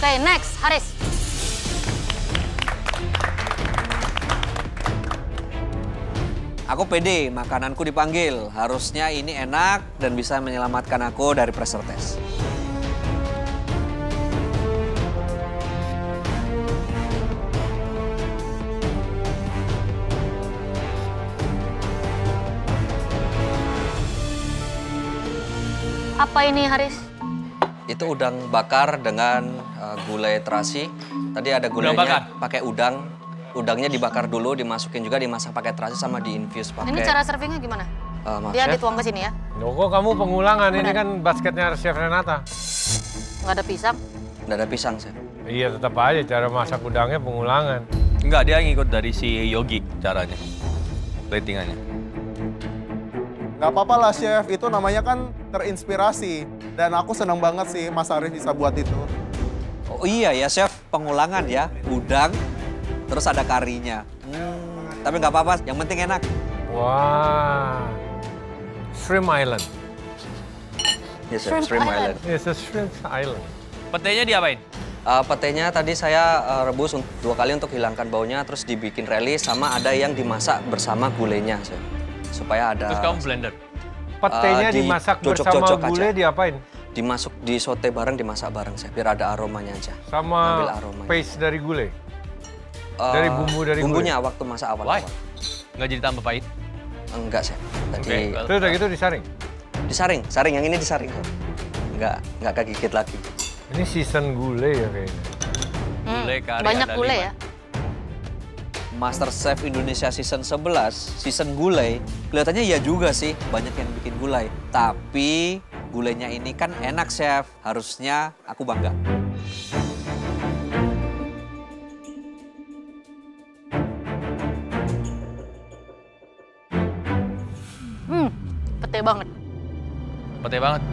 Oke, next, Haris. Aku pede, makananku dipanggil. Harusnya ini enak dan bisa menyelamatkan aku dari pressure test. Apa ini, Haris? Itu udang bakar dengan gulai terasi. Tadi ada gulainya pakai udang. Udangnya dibakar dulu, dimasukin juga, dimasak pakai terasi sama diinfuse pakai. Ini cara servingnya gimana? Dia Chef. dituang ke sini ya? Kok kamu pengulangan? Ini kan basketnya Chef Renata. Nggak ada pisang? Nggak ada pisang, Chef. Iya, tetap aja cara masak udangnya pengulangan. Enggak, dia ngikut dari si Yogi caranya. Platingannya. Nggak apa-apa lah, Chef. Itu namanya kan terinspirasi. Dan aku seneng banget sih Mas Arif bisa buat itu. Oh iya ya, Chef. Pengulangan ya. Udang, terus ada karinya. Tapi nggak apa-apa, yang penting enak. Wah, Shrimp Island. Yes, Chef. Shrimp Island. It's a Shrimp Island. Petenya diapain? Petenya tadi saya rebus 2 kali untuk hilangkan baunya, terus dibikin relis, sama ada yang dimasak bersama gulainya, Chef. Supaya ada... Terus kamu blender? Petenya dimasak bersama gulai diapain? Dimasuk, disote bareng, dimasak bareng, Chef. Biar ada aromanya aja. Sama aromanya. paste dari gulai? Dari bumbu dari bumbunya waktu masak awal-awal. Nggak jadi tambah pahit? Enggak, Chef. Oke, Terus udah gitu disaring? Disaring, yang ini disaring. Enggak kegigit lagi. Ini season gulai ya kayaknya. Gulai, kari, banyak ada gulai 5. ya? Master Chef Indonesia season 11, season gulai, kelihatannya iya juga sih, banyak yang bikin gulai. Tapi gulainya ini kan enak, Chef. Harusnya aku bangga. Pete banget. Pete banget.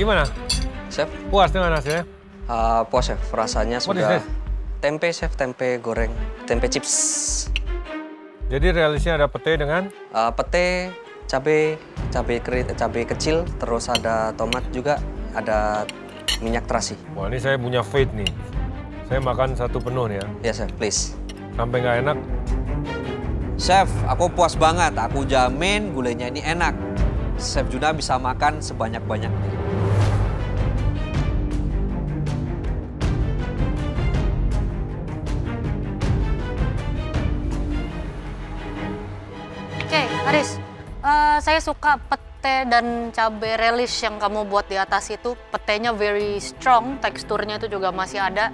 Gimana? Chef, Puas dengan hasilnya? puas, Chef. Rasanya What is sudah... this? Tempe, Chef. Tempe goreng. Tempe chips. Jadi realisnya ada pete dengan? Pete, cabai kecil, terus ada tomat juga, ada minyak terasi. Wah, ini saya punya faith nih. Saya makan satu penuh nih ya. Ya, Chef, please. Sampai nggak enak. Chef, aku puas banget. Aku jamin gulainya ini enak. Chef Juna bisa makan sebanyak-banyaknya. Oke, Haris. Saya suka pete dan cabai relish yang kamu buat di atas itu. Petenya very strong, teksturnya itu juga masih ada.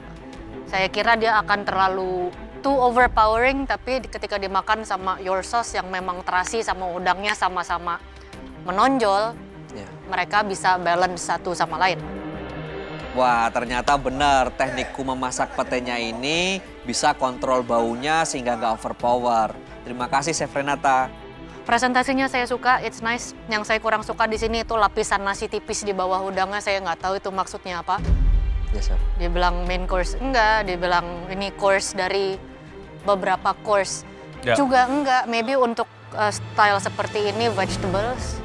Saya kira dia akan terlalu too overpowering, tapi ketika dimakan sama your sauce yang memang terasi sama udangnya sama-sama menonjol, mereka bisa balance satu sama lain. Wah, ternyata benar teknikku memasak petenya ini bisa kontrol baunya sehingga nggak overpower. Terima kasih, Chef Renata. Presentasinya saya suka, it's nice. Yang saya kurang suka di sini itu lapisan nasi tipis di bawah udangnya, saya nggak tahu itu maksudnya apa. Yes, Chef. Dia bilang main course, enggak. Dia bilang ini course dari beberapa course. Juga enggak, maybe untuk style seperti ini, vegetables,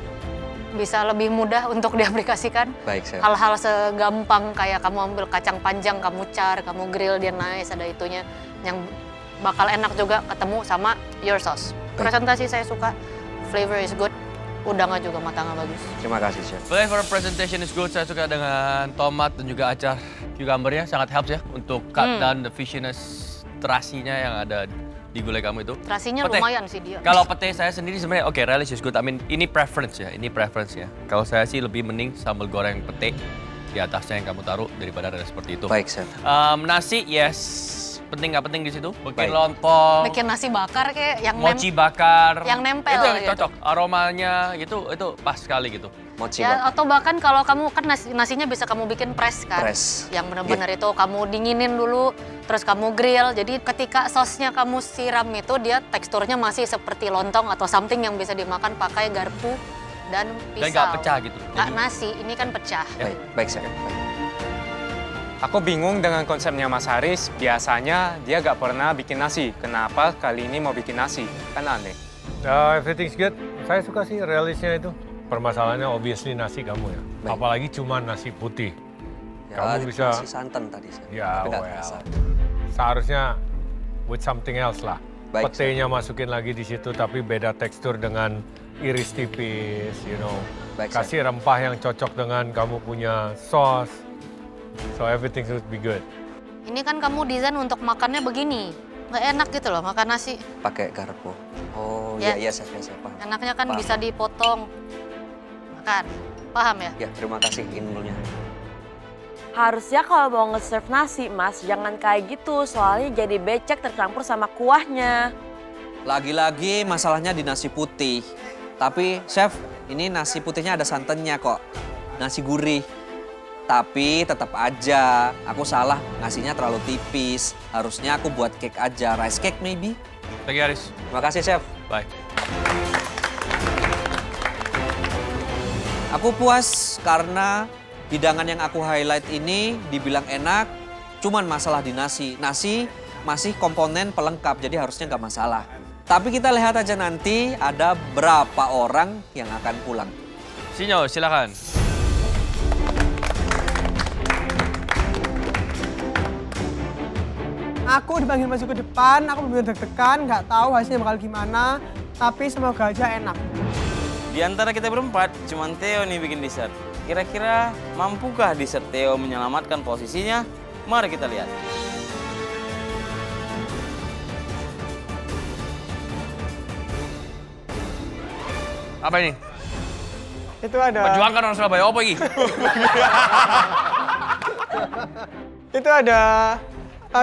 bisa lebih mudah untuk diaplikasikan. Baik, Chef. Hal-hal segampang kayak kamu ambil kacang panjang, kamu char, kamu grill, dia nice, ada itunya. Yang bakal enak juga ketemu sama your sauce. Presentasi saya suka, flavor is good, udangnya juga matangnya bagus. Terima kasih, Chef. Flavor presentation is good. Saya suka dengan tomat dan juga acar cucumbernya, sangat helps ya untuk cut down the fishiness terasinya yang ada di gulai kamu itu. Terasinya Pete. lumayan sih dia. Kalau pete saya sendiri sebenarnya oke, relish is good. I mean, ini preference ya, Kalau saya sih lebih mending sambal goreng pete di atasnya yang kamu taruh daripada relish seperti itu. Baik, Chef. Nasi, yes. penting nggak penting di situ. Bikin Baik. lontong, Bikin nasi bakar kayak yang mochi bakar. yang nempel Itu yang gitu. cocok. Aromanya itu pas sekali gitu. Mochi Ya, bakar. atau bahkan kalau kamu kan nasinya bisa kamu bikin press kan. Press. Yang benar-benar itu kamu dinginin dulu, terus kamu grill. Jadi ketika sausnya kamu siram itu dia teksturnya masih seperti lontong atau something yang bisa dimakan pakai garpu dan pisau. Dan nggak pecah gitu. Nggak nasi, ini kan pecah. Baik, baik chef. Baik. Aku bingung dengan konsepnya Mas Haris. Biasanya dia nggak pernah bikin nasi. Kenapa kali ini mau bikin nasi? Kan aneh. Everything's good. Saya suka sih realisnya itu. Permasalahannya obviously nasi kamu ya. Baik. Apalagi cuma nasi putih. Ya, Kamu bisa- kasih santan tadi chef. Ya, Tapi nggak well. terasa. Seharusnya with something else lah. Baik, Petenya masukin lagi di situ tapi beda tekstur dengan iris tipis, you know. Baik, Kasih rempah yang cocok dengan kamu punya sauce. So everything should be good. Ini kan kamu desain untuk makannya begini. Nggak enak gitu loh makan nasi. Pakai garpu. Oh Ya. iya chef, ya, chef. Paham. Enaknya kan Paham. bisa dipotong. Makan. Paham ya? Ya, terima kasih ilmunya. Harusnya kalau mau nge-serve nasi, Mas, jangan kayak gitu. Soalnya jadi becek tercampur sama kuahnya. Lagi-lagi masalahnya di nasi putih. Tapi chef, ini nasi putihnya ada santannya kok. Nasi gurih. Tapi tetap aja, aku salah ngasihnya terlalu tipis. Harusnya aku buat cake aja, rice cake maybe. Thank you, Haris. Terima kasih chef. Bye. Aku puas karena hidangan yang aku highlight ini dibilang enak, cuman masalah di nasi. Nasi masih komponen pelengkap, jadi harusnya nggak masalah. Tapi kita lihat aja nanti ada berapa orang yang akan pulang. Sinyo, silakan. Aku dipanggil maju ke depan, aku benar deg-degan, nggak tahu hasilnya bakal gimana, tapi semoga aja enak. Di antara kita berempat, cuman Theo nih bikin dessert. Kira-kira mampukah dessert Theo menyelamatkan posisinya? Mari kita lihat. Apa ini? Itu ada, Perjuangkan orang Surabaya, apa ini? itu ada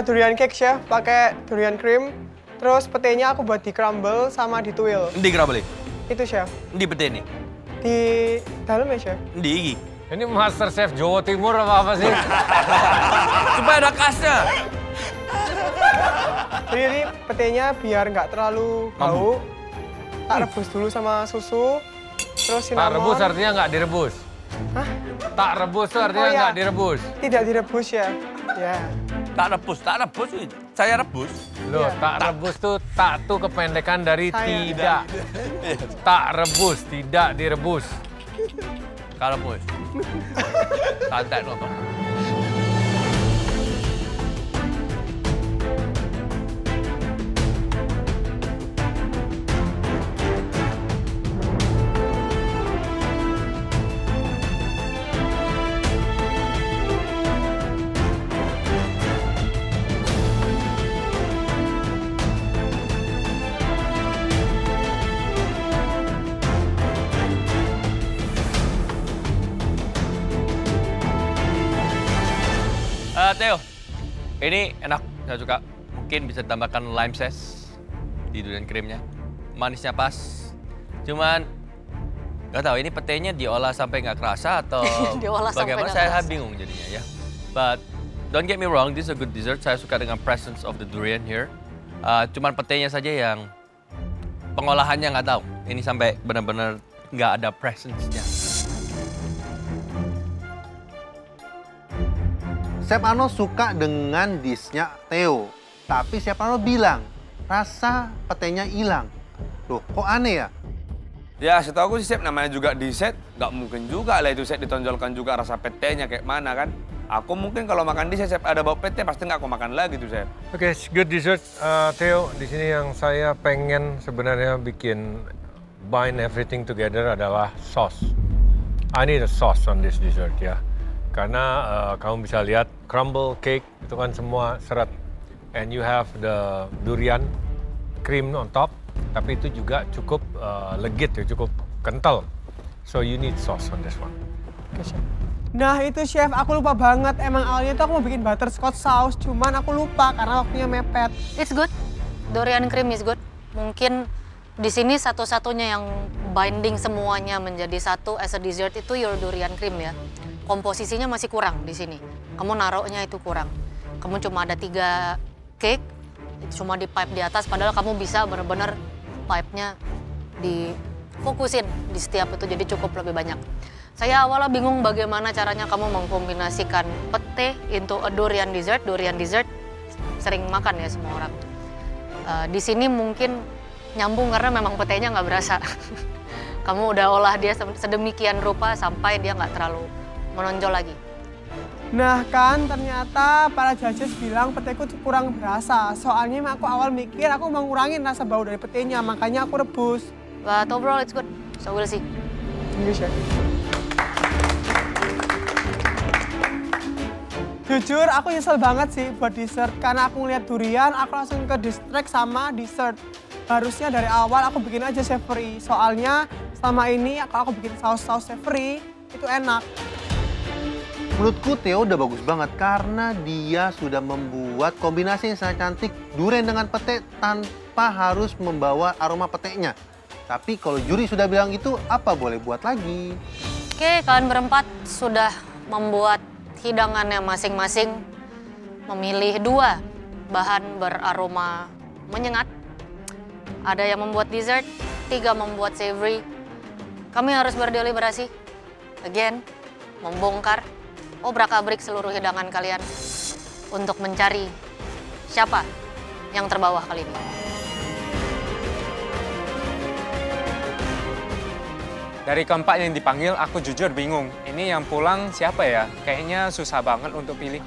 durian cake chef, pakai durian cream. Terus petenya aku buat di crumble sama dituil. Endi kira beli? Itu chef. Endi pete nih? Di dalam ya chef. Endi iki? Ini Master Chef Jawa Timur apa sih? Supaya ada khasnya. Jadi ini petenya biar nggak terlalu bau. Tak rebus dulu sama susu. Terus Tak cinnamon. rebus artinya nggak direbus. Hah? Tak rebus tuh artinya Oh, iya. nggak direbus. Tidak direbus ya. Ya. Tak rebus. Saya rebus. Loh, Iya. tak rebus tuh tak tuh kependekan dari Saya. tidak. Tak rebus, tidak direbus. Tak rebus. Santai nonton. Theo, ini enak, saya suka. Mungkin bisa ditambahkan lime zest di durian krimnya. Manisnya pas. Cuman nggak tahu ini petenya diolah sampai nggak kerasa atau Diolah sampai bagaimana? nggak Saya kerasa. bingung jadinya ya. But don't get me wrong, this is a good dessert. Saya suka dengan presence of the durian here. Cuman petenya saja yang pengolahannya nggak tahu. Ini sampai benar-benar nggak ada presence-nya. Chef Arno suka dengan dishnya Theo. Tapi Chef Arno bilang, rasa petenya hilang. Loh, kok aneh ya? Ya, setahu aku sih, Chef, namanya juga dessert. Nggak mungkin juga lah itu, Chef, ditonjolkan juga rasa petenya kayak mana kan. Aku mungkin kalau makan dessert, Chef, ada bau pete, pasti nggak aku makan lagi tuh, Chef. Oke, good dessert. Theo, di sini yang saya pengen sebenarnya bikin bind everything together adalah sauce. I need a sauce on this dessert ya. Karena kamu bisa lihat crumble cake itu kan semua seret. And you have the durian cream on top. Tapi itu juga cukup legit ya, cukup kental. So you need sauce on this one. Oke chef. Nah itu chef, aku lupa banget. Emang awalnya tuh aku mau bikin butterscotch sauce, cuman aku lupa karena waktunya mepet. It's good. Durian cream is good. Mungkin di sini satu-satunya yang binding semuanya menjadi satu as a dessert itu your durian cream ya. Komposisinya masih kurang di sini. Kamu naruhnya itu kurang. Kamu cuma ada 3 cake, cuma di pipe di atas, padahal kamu bisa benar-benar pipe-nya difokusin di setiap itu, jadi cukup lebih banyak. Saya awalnya bingung bagaimana caranya kamu mengkombinasikan pete into a durian dessert. Durian dessert sering makan ya semua orang. Di sini mungkin nyambung karena memang petenya nggak berasa. Kamu udah olah dia sedemikian rupa sampai dia nggak terlalu menonjol lagi. Nah kan ternyata para judges bilang peteku kurang berasa. Soalnya aku awal mikir aku mau ngurangin rasa bau dari petenya, makanya aku rebus. But overall it's good, so we'll see. Thank you, chef. Jujur aku nyesel banget sih buat dessert karena aku ngeliat durian, aku langsung ke distract sama dessert. Harusnya dari awal aku bikin aja savory, soalnya selama ini aku bikin saus-saus savory itu enak. Menurutku Theo udah bagus banget karena dia sudah membuat kombinasi yang sangat cantik durian dengan pete tanpa harus membawa aroma petenya. Tapi kalau juri sudah bilang gitu, apa boleh buat lagi? Oke, kalian berempat sudah membuat hidangannya masing-masing, memilih 2 bahan beraroma menyengat. Ada yang membuat dessert, 3 membuat savory. Kami harus berdeliberasi, again, membongkar, obrak-abrik seluruh hidangan kalian untuk mencari siapa yang terbawah kali ini. Dari keempat yang dipanggil, aku jujur bingung. Ini yang pulang siapa ya? Kayaknya susah banget untuk pilih.